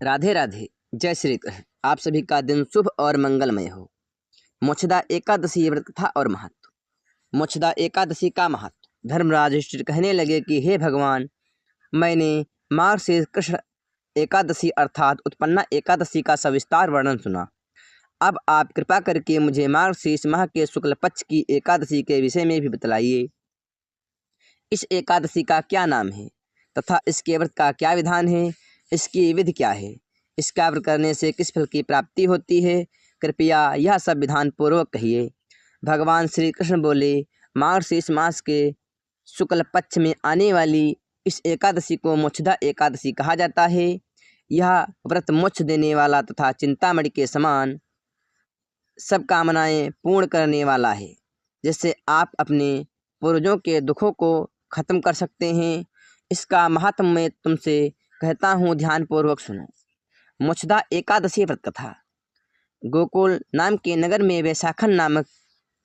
राधे राधे। जय श्री कृष्ण। आप सभी का दिन शुभ और मंगलमय हो। मोक्षदा एकादशी व्रत कथा और महत्व। मोक्षदा एकादशी का महत्व। धर्मराज युधिष्ठिर कहने लगे कि हे भगवान, मैंने मार्गशीर्ष कृष्ण एकादशी अर्थात उत्पन्ना एकादशी का सविस्तार वर्णन सुना। अब आप कृपा करके मुझे मार्गशीर्ष माह के शुक्ल पक्ष की एकादशी के विषय में भी बतलाइए। इस एकादशी का क्या नाम है तथा इसके व्रत का क्या विधान है, इसकी विधि क्या है, इसका व्रत करने से किस फल की प्राप्ति होती है, कृपया यह सब विधान पूर्वक कहिए। भगवान श्री कृष्ण बोले, मार्गशीर्ष मास के शुक्ल पक्ष में आने वाली इस एकादशी को मोक्षदा एकादशी कहा जाता है। यह व्रत मोक्ष देने वाला तथा चिंतामणि के समान सब कामनाएं पूर्ण करने वाला है, जिससे आप अपने पूर्वजों के दुखों को खत्म कर सकते हैं। इसका महात्म मैं तुमसे कहता हूँ, ध्यानपूर्वक सुनो। मोक्षदा एकादशी व्रत कथा। गोकुल नाम के नगर में वैशाखन नामक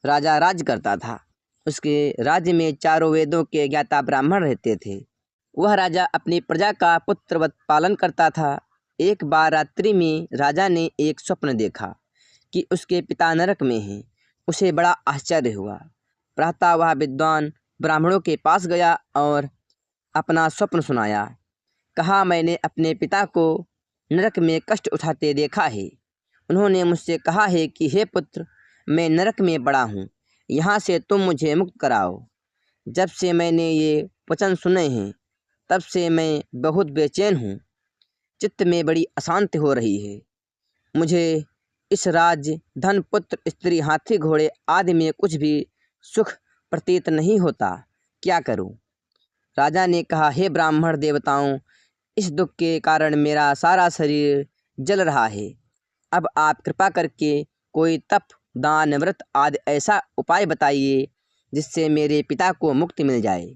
राजा राज्य करता था। उसके राज्य में चारों वेदों के ज्ञाता ब्राह्मण रहते थे। वह राजा अपनी प्रजा का पुत्रवत पालन करता था। एक बार रात्रि में राजा ने एक स्वप्न देखा कि उसके पिता नरक में हैं। उसे बड़ा आश्चर्य हुआ। प्रातः वह विद्वान ब्राह्मणों के पास गया और अपना स्वप्न सुनाया। कहा, मैंने अपने पिता को नरक में कष्ट उठाते देखा है। उन्होंने मुझसे कहा है कि हे पुत्र, मैं नरक में पड़ा हूँ, यहाँ से तुम मुझे मुक्त कराओ। जब से मैंने ये वचन सुने हैं तब से मैं बहुत बेचैन हूँ। चित्त में बड़ी अशांति हो रही है। मुझे इस राज्य, धन, पुत्र, स्त्री, हाथी, घोड़े आदि में कुछ भी सुख प्रतीत नहीं होता। क्या करूं? राजा ने कहा, हे ब्राह्मण देवताओं, इस दुख के कारण मेरा सारा शरीर जल रहा है। अब आप कृपा करके कोई तप, दान, व्रत आदि ऐसा उपाय बताइए जिससे मेरे पिता को मुक्ति मिल जाए।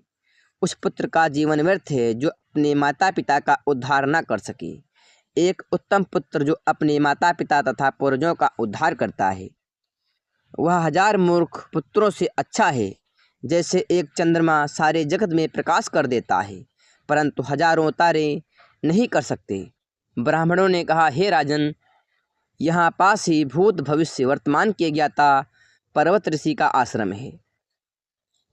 उस पुत्र का जीवन व्यर्थ है जो अपने माता पिता का उद्धार न कर सके। एक उत्तम पुत्र जो अपने माता पिता तथा पूर्वजों का उद्धार करता है, वह 1000 मूर्ख पुत्रों से अच्छा है। जैसे एक चंद्रमा सारे जगत में प्रकाश कर देता है, परंतु हजारों तारे नहीं कर सकते। ब्राह्मणों ने कहा, हे राजन, यहाँ पास ही भूत भविष्य वर्तमान के ज्ञाता पर्वत ऋषि का आश्रम है।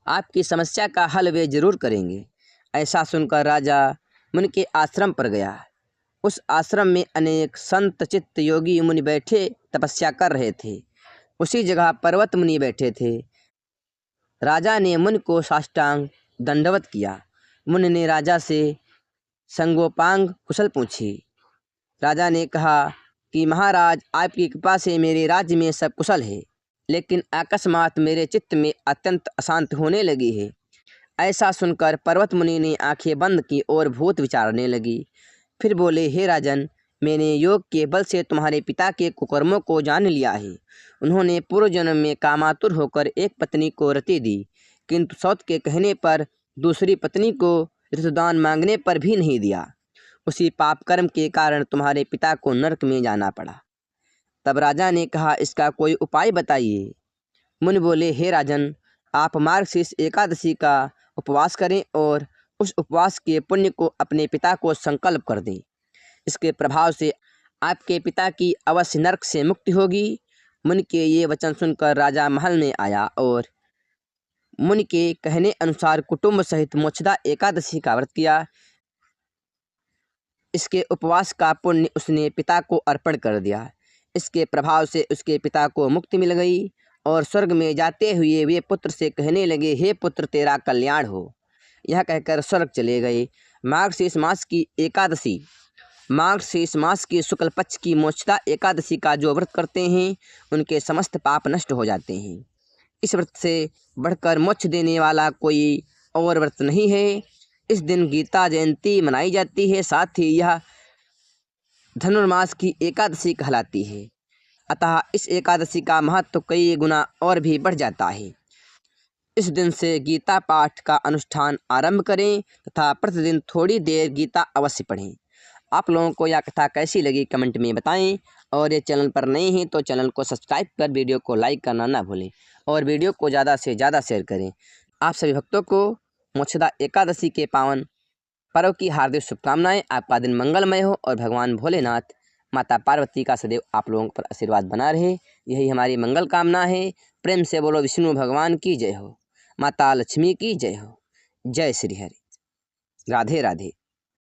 आपकी समस्या का हल वे जरूर करेंगे। ऐसा सुनकर राजा मुनि के आश्रम पर गया। उस आश्रम में अनेक संत चित्त योगी मुनि बैठे तपस्या कर रहे थे। उसी जगह पर्वत मुनि बैठे थे। राजा ने मुनि को साष्टांग दंडवत किया। मुनि ने राजा से संगोपांग कुशल पूछी। राजा ने कहा कि महाराज, आपकी कृपा से मेरे राज्य में सब कुशल है, लेकिन अकस्मात मेरे चित्त में अत्यंत अशांति होने लगी है। ऐसा सुनकर पर्वत मुनि ने आंखें बंद की और भूत विचारने लगी। फिर बोले, हे राजन, मैंने योग के बल से तुम्हारे पिता के कुकर्मों को जान लिया है। उन्होंने पूर्व जन्म में कामातुर होकर एक पत्नी को रति दी, किंतु सौत के कहने पर दूसरी पत्नी को ऋतुदान मांगने पर भी नहीं दिया। उसी पाप कर्म के कारण तुम्हारे पिता को नरक में जाना पड़ा। तब राजा ने कहा, इसका कोई उपाय बताइए। मुनि बोले, हे राजन, आप मार्गशीर्ष एकादशी का उपवास करें और उस उपवास के पुण्य को अपने पिता को संकल्प कर दें। इसके प्रभाव से आपके पिता की अवश्य नरक से मुक्ति होगी। मुनि के ये वचन सुनकर राजा महल में आया और मुनि के कहने अनुसार कुटुंब सहित मोक्षदा एकादशी का व्रत किया। इसके उपवास का पुण्य उसने पिता को अर्पण कर दिया। इसके प्रभाव से उसके पिता को मुक्ति मिल गई और स्वर्ग में जाते हुए वे पुत्र से कहने लगे, हे पुत्र, तेरा कल्याण हो। यह कहकर स्वर्ग चले गए। मार्गशीर्ष मास की एकादशी। मार्गशीर्ष मास की शुक्ल पक्ष की मोक्षदा एकादशी का जो व्रत करते हैं, उनके समस्त पाप नष्ट हो जाते हैं। इस व्रत से बढ़कर मोक्ष देने वाला कोई और व्रत नहीं है। इस दिन गीता जयंती मनाई जाती है। साथ ही यह धनुर्मास की एकादशी कहलाती है। अतः इस एकादशी का महत्व कई गुना और भी बढ़ जाता है। इस दिन से गीता पाठ का अनुष्ठान आरंभ करें तथा प्रतिदिन थोड़ी देर गीता अवश्य पढ़ें। आप लोगों को यह कथा कैसी लगी कमेंट में बताएं, और ये चैनल पर नए हैं तो चैनल को सब्सक्राइब कर वीडियो को लाइक करना ना भूलें और वीडियो को ज़्यादा से ज़्यादा शेयर करें। आप सभी भक्तों को मोक्षदा एकादशी के पावन पर्व की हार्दिक शुभकामनाएं। आपका दिन मंगलमय हो और भगवान भोलेनाथ माता पार्वती का सदैव आप लोगों पर आशीर्वाद बना रहे, यही हमारी मंगल कामना है। प्रेम से बोलो विष्णु भगवान की जय हो, माता लक्ष्मी की जय हो। जय श्री हरि। राधे राधे।